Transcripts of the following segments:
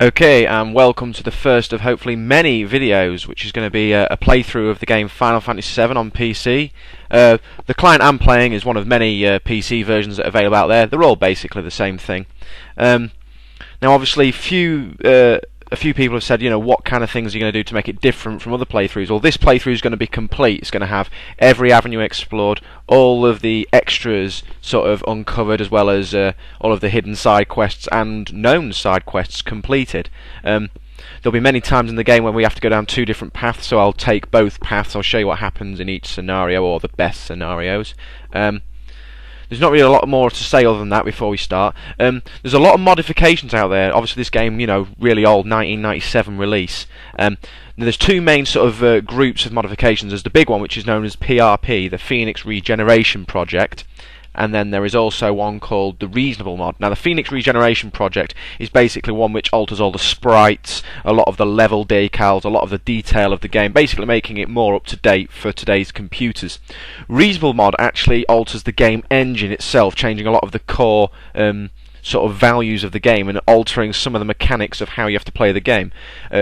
Okay, and welcome to the first of hopefully many videos, which is going to be a playthrough of the game Final Fantasy VII on PC. The client I'm playing is one of many PC versions that are available out there. They're all basically the same thing. Now, obviously, a few people have said, you know, what kind of things are you going to do to make it different from other playthroughs? Well, this playthrough is going to be complete. It's going to have every avenue explored, all of the extras sort of uncovered, as well as all of the hidden side quests and known side quests completed. There'll be many times in the game when we have to go down two different paths, so I'll take both paths. I'll show you what happens in each scenario, or the best scenarios. There's not really a lot more to say other than that before we start. There's a lot of modifications out there. Obviously, this game, you know, really old, 1997 release. There's two main sort of groups of modifications. There's the big one, which is known as PRP, the Phoenix Regeneration Project. And then there is also one called the Reasonable Mod. Now, the Phoenix Regeneration Project is basically one which alters all the sprites, a lot of the level decals, a lot of the detail of the game, basically making it more up to date for today's computers. Reasonable Mod actually alters the game engine itself, changing a lot of the core sort of values of the game and altering some of the mechanics of how you have to play the game.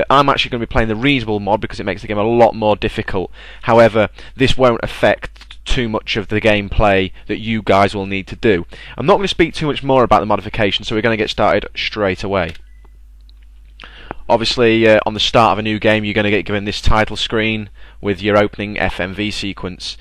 I'm actually going to be playing the Reasonable Mod because it makes the game a lot more difficult. However, this won't affect too much of the gameplay that you guys will need to do. I'm not going to speak too much more about the modification, so we're going to get started straight away. Obviously, on the start of a new game, you're going to get given this title screen with your opening FMV sequence.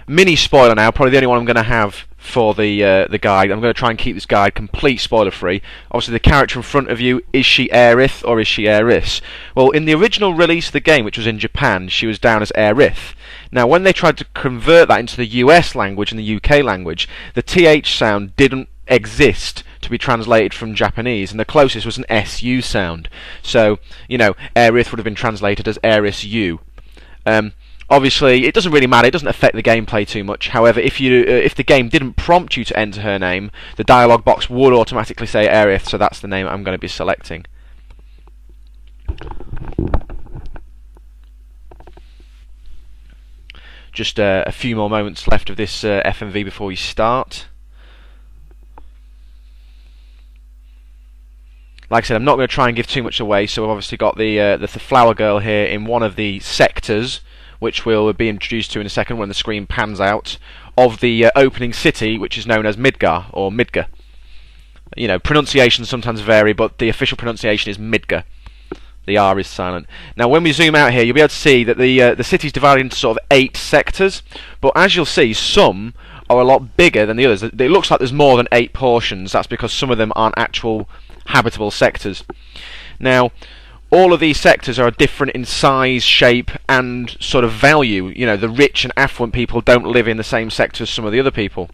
Mini spoiler now, probably the only one I'm going to have for the guide. I'm going to try and keep this guide complete spoiler free. Obviously, the character in front of you, is she Aerith or is she Aeris? Well, in the original release of the game, which was in Japan, she was down as Aerith. Now, when they tried to convert that into the US language and the UK language, the TH sound didn't exist to be translated from Japanese, and the closest was an SU sound. So, you know, Aerith would have been translated as Aeris U. Obviously, it doesn't really matter. It doesn't affect the gameplay too much. However, if the game didn't prompt you to enter her name, the dialog box would automatically say Aerith, so that's the name I'm going to be selecting. Just a few more moments left of this FMV before we start. Like I said, I'm not going to try and give too much away, so we've obviously got the flower girl here in one of the sectors, which we'll be introduced to in a second when the screen pans out, of the opening city, which is known as Midgar, or Midgar. You know, pronunciations sometimes vary, but the official pronunciation is Midgar. The R is silent. Now, when we zoom out here, you'll be able to see that the city's divided into sort of 8 sectors, but as you'll see, some are a lot bigger than the others. It looks like there's more than 8 portions. That's because some of them aren't actual habitable sectors. Now, all of these sectors are different in size, shape, and sort of value. You know, the rich and affluent people don't live in the same sector as some of the other people.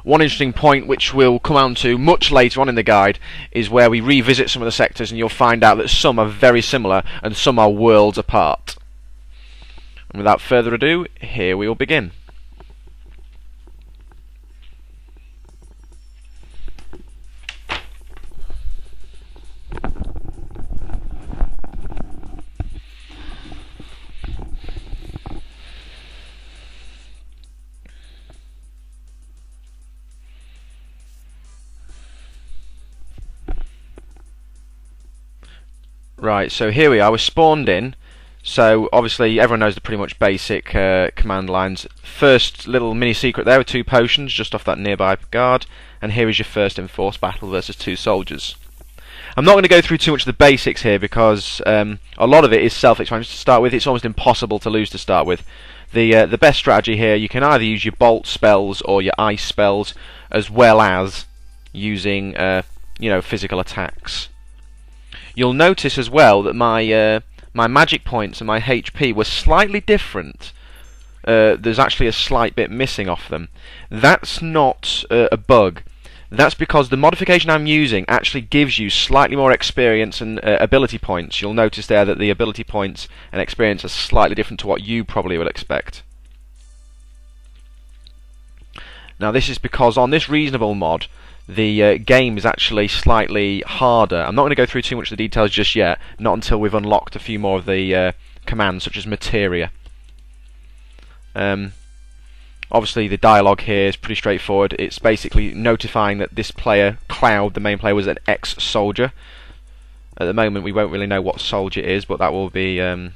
One interesting point which we'll come on to much later on in the guide is where we revisit some of the sectors, and you'll find out that some are very similar and some are worlds apart. And without further ado, here we will begin. Right, so here we are, we're spawned in. So obviously everyone knows the pretty much basic command lines. First little mini secret there with 2 potions just off that nearby guard, and here is your first enforced battle versus 2 soldiers. I'm not going to go through too much of the basics here because a lot of it is self-explanatory to start with. It's almost impossible to lose to start with. The best strategy here, you can either use your bolt spells or your ice spells, as well as using you know, physical attacks. You'll notice as well that my magic points and my HP were slightly different. There's actually a slight bit missing off them. That's not a bug. That's because the modification I'm using actually gives you slightly more experience and ability points. You'll notice there that the ability points and experience are slightly different to what you probably would expect. Now, this is because on this Reasonable Mod, the game is actually slightly harder. I'm not going to go through too much of the details just yet, not until we've unlocked a few more of the commands, such as materia. Obviously the dialogue here is pretty straightforward. It's basically notifying that this player, Cloud, the main player, was an ex-soldier. At the moment we won't really know what soldier it is, but that will be gone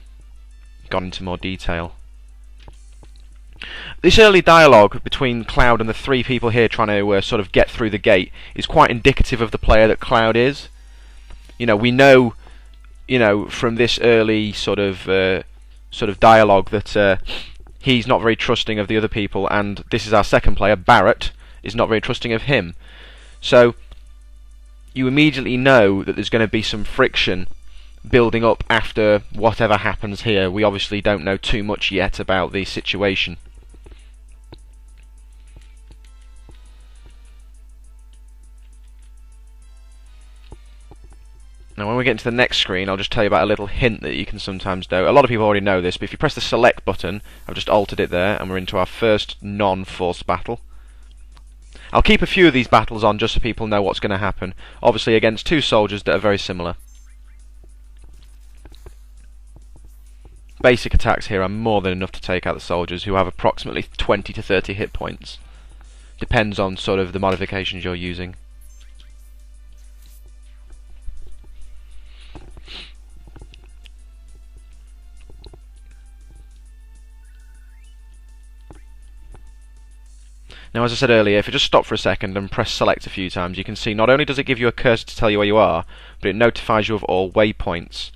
into more detail. This early dialogue between Cloud and the three people here trying to sort of get through the gate is quite indicative of the player that Cloud is. We know, from this early sort of dialogue that he's not very trusting of the other people, and this is our second player, Barrett, is not very trusting of him. So you immediately know that there's going to be some friction building up after whatever happens here. We obviously don't know too much yet about the situation. Now when we get into the next screen, I'll just tell you about a little hint that you can sometimes do. A lot of people already know this, but if you press the select button, I've just altered it there, and we're into our first non-force battle. I'll keep a few of these battles on just so people know what's going to happen. Obviously against two soldiers that are very similar. Basic attacks here are more than enough to take out the soldiers, who have approximately 20 to 30 hit points. Depends on sort of the modifications you're using. Now, as I said earlier, if you just stop for a second and press select a few times, you can see not only does it give you a cursor to tell you where you are, but it notifies you of all waypoints.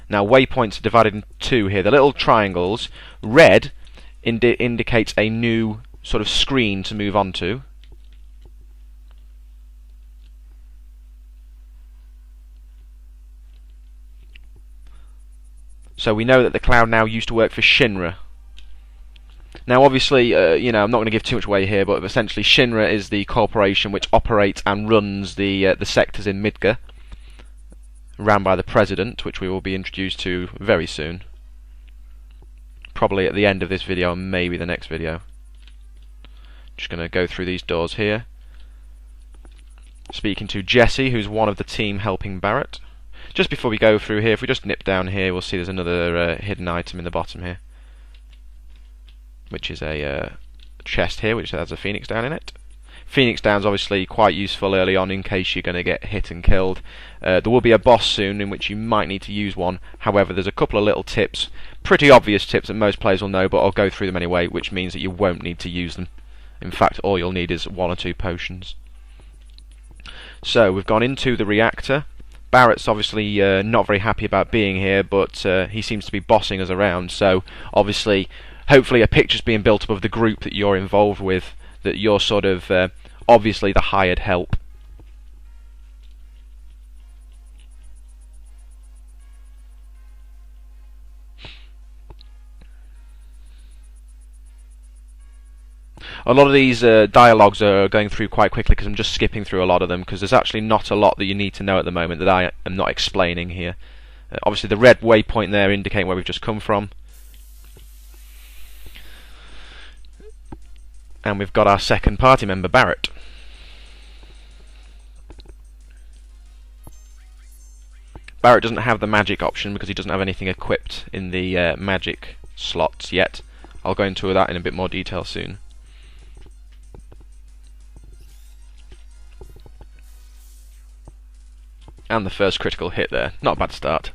Now, waypoints are divided into two here. The little triangles, red indicates a new sort of screen to move on to. So we know that the Cloud now used to work for Shinra. Now obviously, I'm not going to give too much away here, but essentially Shinra is the corporation which operates and runs the sectors in Midgar, ran by the President, which we will be introduced to very soon. Probably at the end of this video, and maybe the next video. Just going to go through these doors here. Speaking to Jesse, who's one of the team helping Barrett. Just before we go through here, if we just nip down here, we'll see there's another hidden item in the bottom here, which is a chest here, which has a phoenix down in it. Phoenix down's obviously quite useful early on in case you're going to get hit and killed. There will be a boss soon in which you might need to use one. However, there's a couple of little tips, pretty obvious tips that most players will know, but I'll go through them anyway, which means that you won't need to use them. In fact, all you'll need is 1 or 2 potions. So, we've gone into the reactor. Barrett's obviously not very happy about being here, but he seems to be bossing us around, so obviously, hopefully a picture's being built up of the group that you're involved with, that you're sort of obviously the hired help. A lot of these dialogues are going through quite quickly because I'm just skipping through a lot of them, because there's actually not a lot that you need to know at the moment that I am not explaining here. Obviously the red waypoint there indicating where we've just come from. And we've got our second party member, Barrett. Barrett doesn't have the magic option because he doesn't have anything equipped in the magic slots yet. I'll go into that in a bit more detail soon. And the first critical hit there. Not a bad start.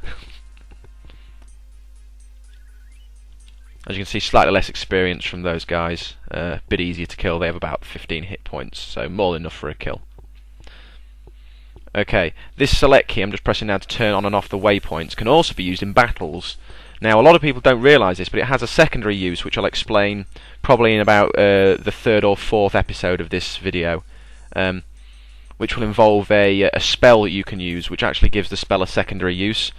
As you can see, slightly less experience from those guys. A bit easier to kill. They have about 15 hit points, so more than enough for a kill. Okay, this select key I'm just pressing now to turn on and off the waypoints can also be used in battles. Now, a lot of people don't realise this, but it has a secondary use, which I'll explain probably in about the 3rd or 4th episode of this video, which will involve a spell that you can use, which actually gives the spell a secondary use.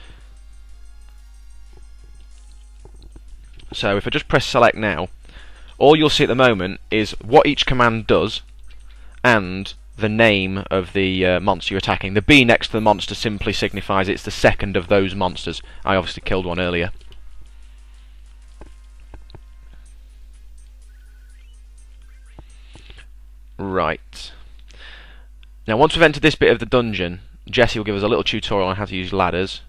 So if I just press select now, all you'll see at the moment is what each command does and the name of the monster you're attacking. The B next to the monster simply signifies it's the second of those monsters. I obviously killed one earlier. Right. Now once we've entered this bit of the dungeon, Jesse will give us a little tutorial on how to use ladders.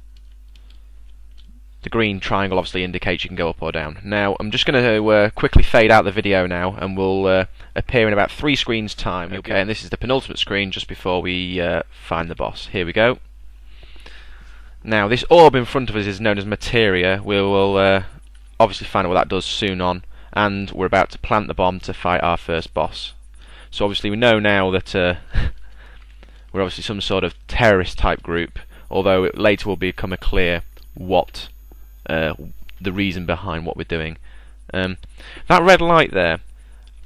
The green triangle obviously indicates you can go up or down. Now I'm just going to quickly fade out the video now, and we'll appear in about 3 screens time. Okay, and this is the penultimate screen just before we find the boss. Here we go. Now this orb in front of us is known as materia. We will obviously find out what that does soon on, and we're about to plant the bomb to fight our first boss. So obviously we know now that we're obviously some sort of terrorist type group, although it later will become clear what the reason behind what we're doing. That red light there,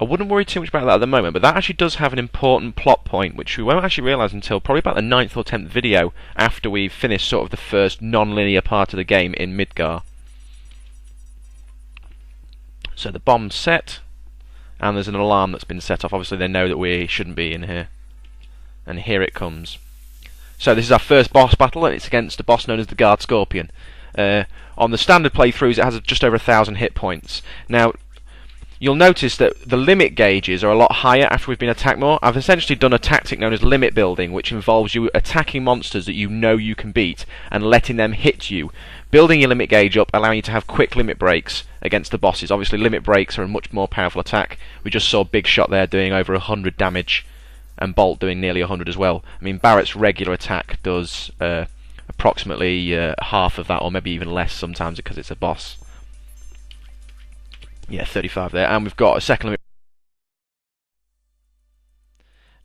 I wouldn't worry too much about that at the moment, but that actually does have an important plot point which we won't actually realise until probably about the 9th or 10th video after we've finished sort of the first non-linear part of the game in Midgar. So the bomb's set, and there's an alarm that's been set off. Obviously they know that we shouldn't be in here, and here it comes. So this is our first boss battle, and it's against a boss known as the Guard Scorpion. On the standard playthroughs it has just over 1,000 hit points. Now you'll notice that the limit gauges are a lot higher after we've been attacked more. I've essentially done a tactic known as limit building, which involves you attacking monsters that you know you can beat and letting them hit you, building your limit gauge up, allowing you to have quick limit breaks against the bosses. Obviously limit breaks are a much more powerful attack. We just saw Big Shot there doing over 100 damage, and Bolt doing nearly 100 as well. I mean, Barrett's regular attack does approximately half of that, or maybe even less sometimes because it's a boss. Yeah, 35 there, and we've got a second limit.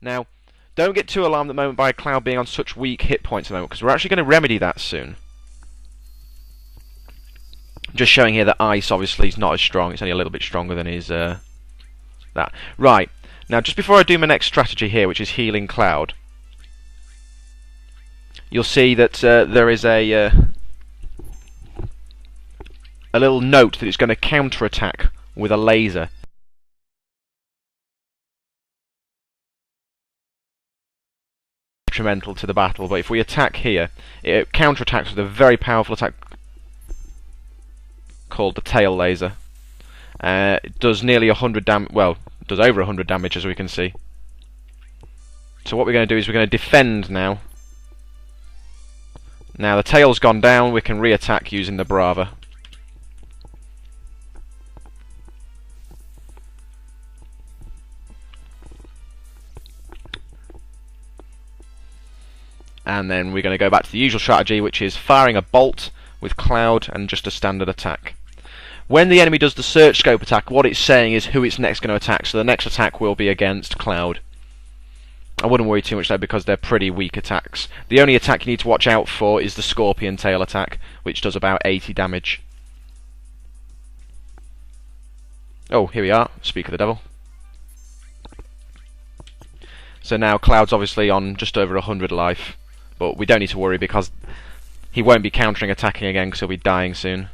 Now, don't get too alarmed at the moment by Cloud being on such weak hit points at the moment, because we're actually going to remedy that soon. Just showing here that Ice obviously is not as strong, it's only a little bit stronger than his that. Right, now just before I do my next strategy here, which is healing Cloud, you'll see that there is a little note that it's going to counter-attack with a laser. Detrimental to the battle, but if we attack here, it counter-attacks with a very powerful attack called the tail laser. It does nearly 100 damage, well, it does over 100 damage as we can see. So what we're going to do is we're going to defend now. Now the tail's gone down, we can re-attack using the Brava. And then we're going to go back to the usual strategy, which is firing a bolt with Cloud and just a standard attack. When the enemy does the search scope attack, what it's saying is who it's next going to attack, so the next attack will be against Cloud. I wouldn't worry too much though, because they're pretty weak attacks. The only attack you need to watch out for is the Scorpion Tail attack, which does about 80 damage. Oh, here we are, Speak of the Devil. So now Cloud's obviously on just over 100 life, but we don't need to worry because he won't be countering attacking again because he'll be dying soon.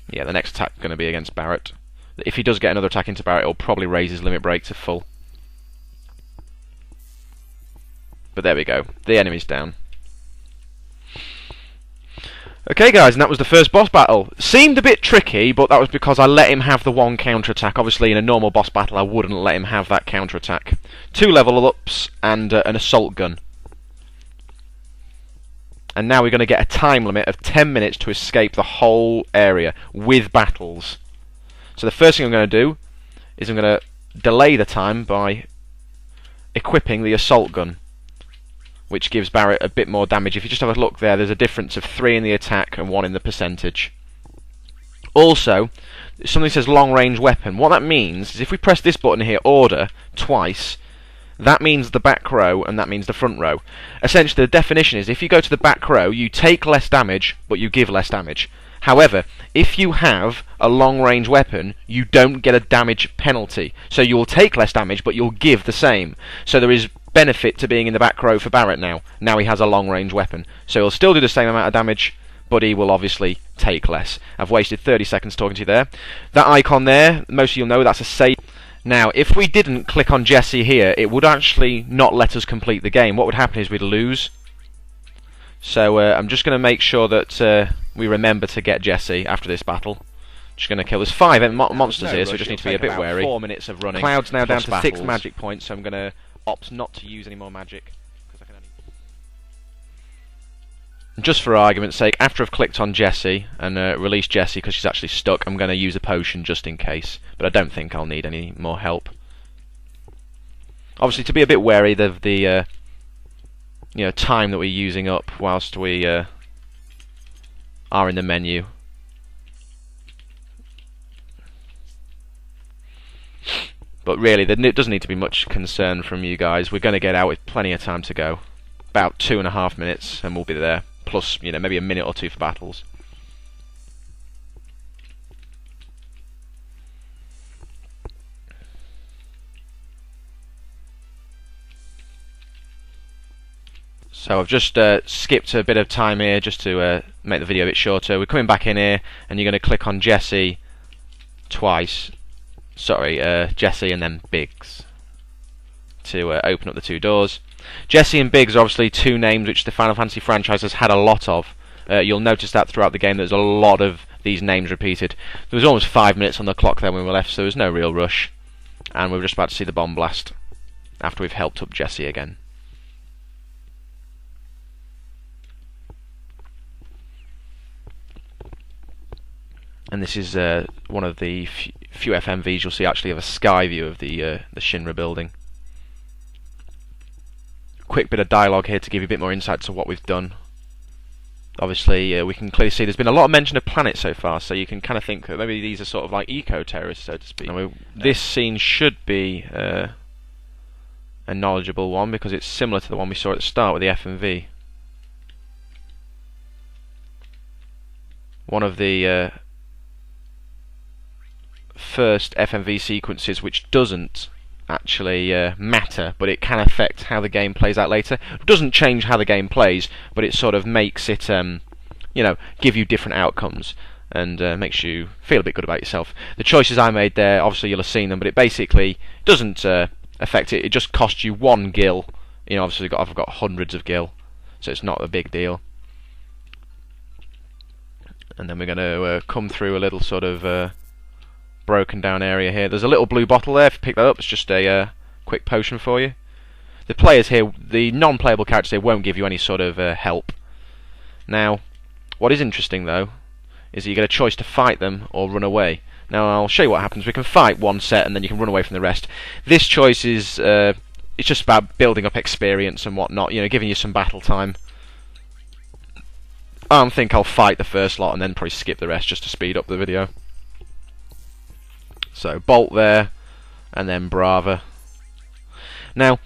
Yeah, the next attack is going to be against Barrett. If he does get another attack into Barrett, it'll probably raise his limit break to full. But there we go, the enemy's down. Okay guys, and that was the first boss battle. Seemed a bit tricky, but that was because I let him have the one counter-attack. Obviously in a normal boss battle I wouldn't let him have that counter-attack. 2 level ups and an assault gun. And now we're going to get a time limit of 10 minutes to escape the whole area with battles. So the first thing I'm going to do is I'm going to delay the time by equipping the assault gun, which gives Barrett a bit more damage. If you just have a look there, there's a difference of 3 in the attack and 1 in the percentage. Also, something says long range weapon. What that means is if we press this button here, order, twice, that means the back row and that means the front row. Essentially the definition is if you go to the back row, you take less damage, but you give less damage. However, if you have a long range weapon, you don't get a damage penalty. So you will take less damage, but you'll give the same. So there is benefit to being in the back row for Barrett now. Now he has a long range weapon. So he'll still do the same amount of damage, but he will obviously take less. I've wasted 30 seconds talking to you there. That icon there, most of you'll know that's a save. Now, if we didn't click on Jesse here, it would actually not let us complete the game. What would happen is we'd lose. So I'm just going to make sure that we remember to get Jesse after this battle. Just going to kill. There's 5 monsters here, so we just need to be a bit wary. 4 minutes of running. Cloud's now down to 6 magic points, so I'm going to opt not to use any more magic. Just for argument's sake, after I've clicked on Jessie and released Jessie because she's actually stuck, I'm going to use a potion just in case. But I don't think I'll need any more help. Obviously, to be a bit wary of the time that we're using up whilst we are in the menu. But really, there doesn't need to be much concern from you guys. We're going to get out with plenty of time to go. About 2.5 minutes, and we'll be there. Plus, maybe a minute or 2 for battles. So I've just skipped a bit of time here just to make the video a bit shorter. We're coming back in here, and you're going to click on Jessie twice. Sorry, Jessie and then Biggs to open up the 2 doors. Jessie and Biggs are obviously 2 names which the Final Fantasy franchise has had a lot of. You'll notice that throughout the game there's a lot of these names repeated. There was almost 5 minutes on the clock there when we left, so there was no real rush. And we're just about to see the bomb blast after we've helped up Jessie again. And this is one of the few FMVs you'll see actually have a sky view of the Shinra building. Quick bit of dialogue here to give you a bit more insight to what we've done. Obviously, we can clearly see there's been a lot of mention of planets so far, so you can kind of think that maybe these are sort of like eco-terrorists, so to speak. This scene should be a knowledgeable one because it's similar to the one we saw at the start with the FMV. One of the first FMV sequences which doesn't actually matter, but it can affect how the game plays out later. It doesn't change how the game plays, but it sort of makes it, give you different outcomes and makes you feel a bit good about yourself. The choices I made there, obviously you'll have seen them, but it basically doesn't affect it. It just costs you 1 gil. Obviously I've got hundreds of gil, so it's not a big deal. And then we're going to come through a little sort of broken down area here. There's a little blue bottle there. If you pick that up, it's just a quick potion for you. The players here, the non-playable characters here, won't give you any sort of help. Now, what is interesting though, is that you get a choice to fight them or run away. Now I'll show you what happens. We can fight one set and then you can run away from the rest. This choice is it's just about building up experience and whatnot, giving you some battle time. I think I'll fight the first lot and then probably skip the rest just to speed up the video. So Bolt there, and then Brava. Now,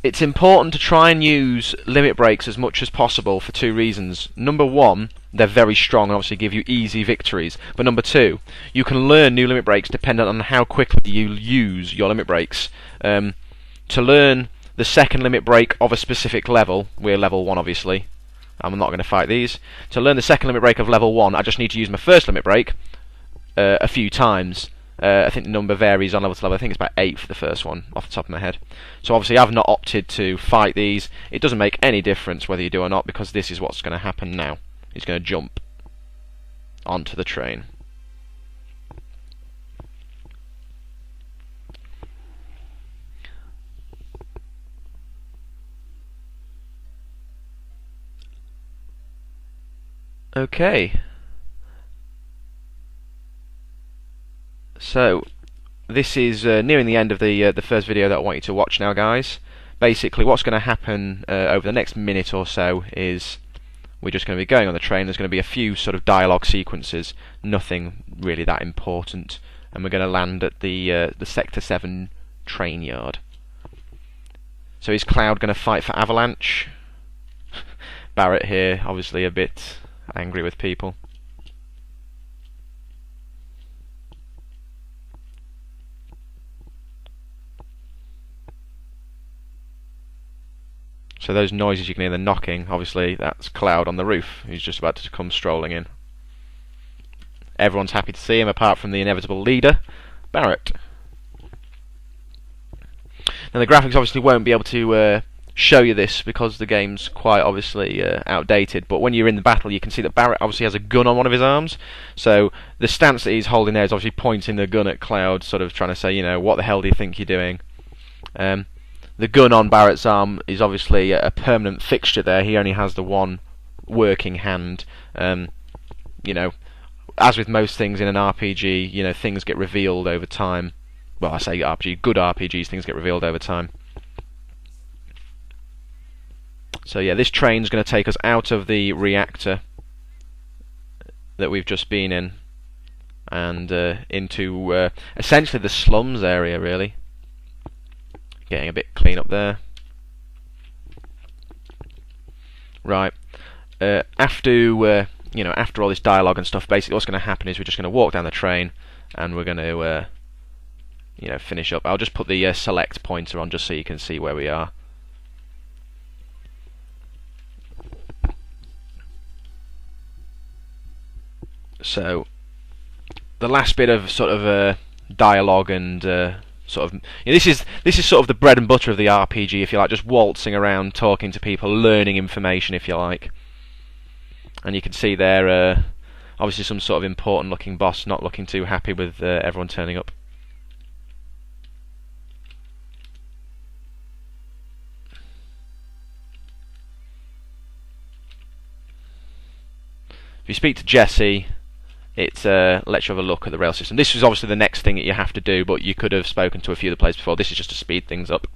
it's important to try and use limit breaks as much as possible for 2 reasons. Number 1, they're very strong and obviously give you easy victories. But number 2, you can learn new limit breaks dependent on how quickly you use your limit breaks. To learn the second limit break of a specific level, we're level 1 obviously, I'm not going to fight these. To learn the second limit break of level 1, I just need to use my first limit break a few times. I think the number varies on level to level. I think it's about 8 for the first one, off the top of my head. So obviously I've not opted to fight these. It doesn't make any difference whether you do or not, because this is what's going to happen now. He's going to jump onto the train. Okay. So, this is nearing the end of the first video that I want you to watch now, guys. Basically, what's going to happen over the next minute or so is we're just going to be going on the train. There's going to be a few sort of dialogue sequences, nothing really that important, and we're going to land at the Sector 7 train yard. So is Cloud going to fight for Avalanche? Barrett here, obviously a bit angry with people. So those noises you can hear, the knocking, obviously that's Cloud on the roof. He's just about to come strolling in. Everyone's happy to see him apart from the inevitable leader, Barrett. Now the graphics obviously won't be able to show you this because the game's quite obviously outdated, but when you're in the battle you can see that Barrett obviously has a gun on one of his arms, so the stance that he's holding there is obviously pointing the gun at Cloud, sort of trying to say, you know, what the hell do you think you're doing? The gun on Barrett's arm is obviously a permanent fixture there. He only has the one working hand. You know, as with most things in an RPG, you know, things get revealed over time. Well, I say RPG, good RPGs, things get revealed over time. So yeah, this train's going to take us out of the reactor that we've just been in, and into essentially the slums area, really. Getting a bit clean up there. Right. After you know, after all this dialogue and stuff, basically what's going to happen is we're just going to walk down the train, and we're going to you know, finish up. I'll just put the select pointer on just so you can see where we are. So the last bit of sort of dialogue and sort of, you know, this is sort of the bread and butter of the RPG, if you like, just waltzing around, talking to people, learning information, if you like. And you can see there, obviously some sort of important looking boss not looking too happy with everyone turning up. If you speak to Jesse, it lets you have a look at the rail system. This is obviously the next thing that you have to do, but you could have spoken to a few of the players before. This is just to speed things up.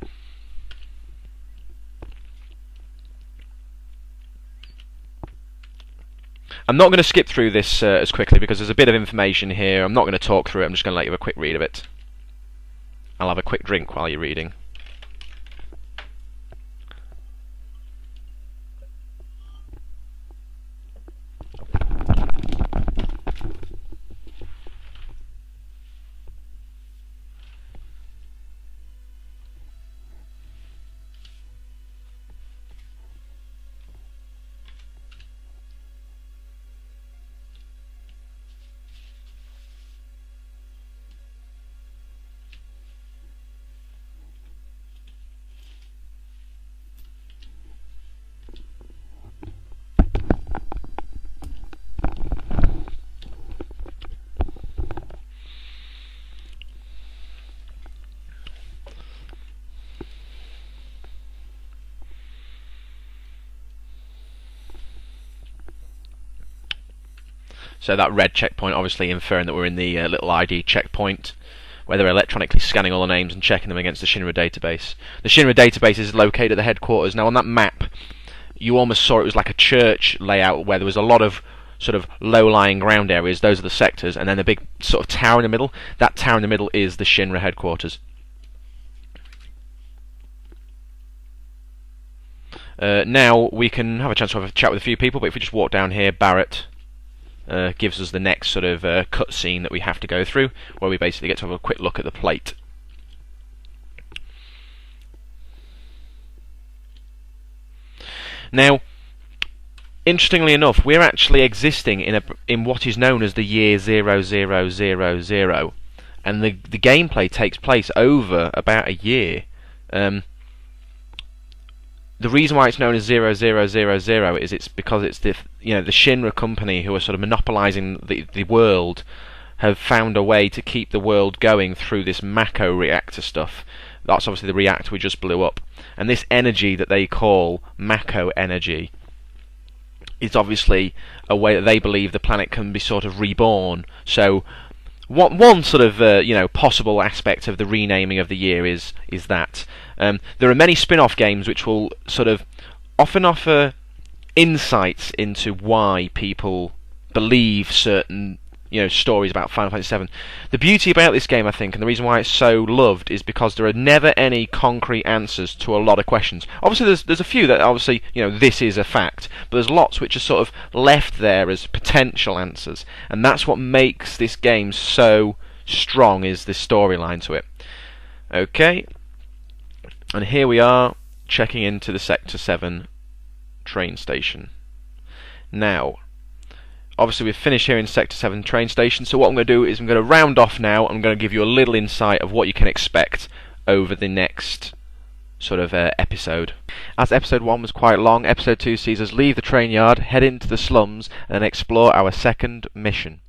I'm not going to skip through this as quickly because there's a bit of information here. I'm not going to talk through it, I'm just going to let you have a quick read of it. I'll have a quick drink while you're reading. So that red checkpoint obviously inferring that we're in the little ID checkpoint, where they're electronically scanning all the names and checking them against the Shinra database. The Shinra database is located at the headquarters. Now on that map, you almost saw it was like a church layout where there was a lot of sort of low-lying ground areas. Those are the sectors, and then the big sort of tower in the middle. That tower in the middle is the Shinra headquarters. Now we can have a chance to have a chat with a few people, but if we just walk down here, Barrett gives us the next sort of cutscene that we have to go through, where we basically get to have a quick look at the plate. Now, interestingly enough, we're actually existing in what is known as the year 0000, and the gameplay takes place over about a year. The reason why it's known as 0000 is it's because it's the Shinra company who are sort of monopolizing the world have found a way to keep the world going through this Mako Reactor stuff. That's obviously the reactor we just blew up, and this energy that they call Mako energy is obviously a way that they believe the planet can be sort of reborn. So one sort of possible aspect of the renaming of the year is that there are many spin-off games which will sort of often offer insights into why people believe certain stories about Final Fantasy VII. The beauty about this game, I think, and the reason why it's so loved, is because there are never any concrete answers to a lot of questions. Obviously, there's a few that obviously this is a fact, but there's lots which are sort of left there as potential answers, and that's what makes this game so strong, is the storyline to it. Okay, and here we are checking into the Sector 7 train station. Now, obviously we've finished here in Sector 7 train station, so what I'm going to do is I'm going to round off now. I'm going to give you a little insight of what you can expect over the next sort of episode. As episode 1 was quite long, episode 2 sees us leave the train yard, head into the slums, and then explore our second mission.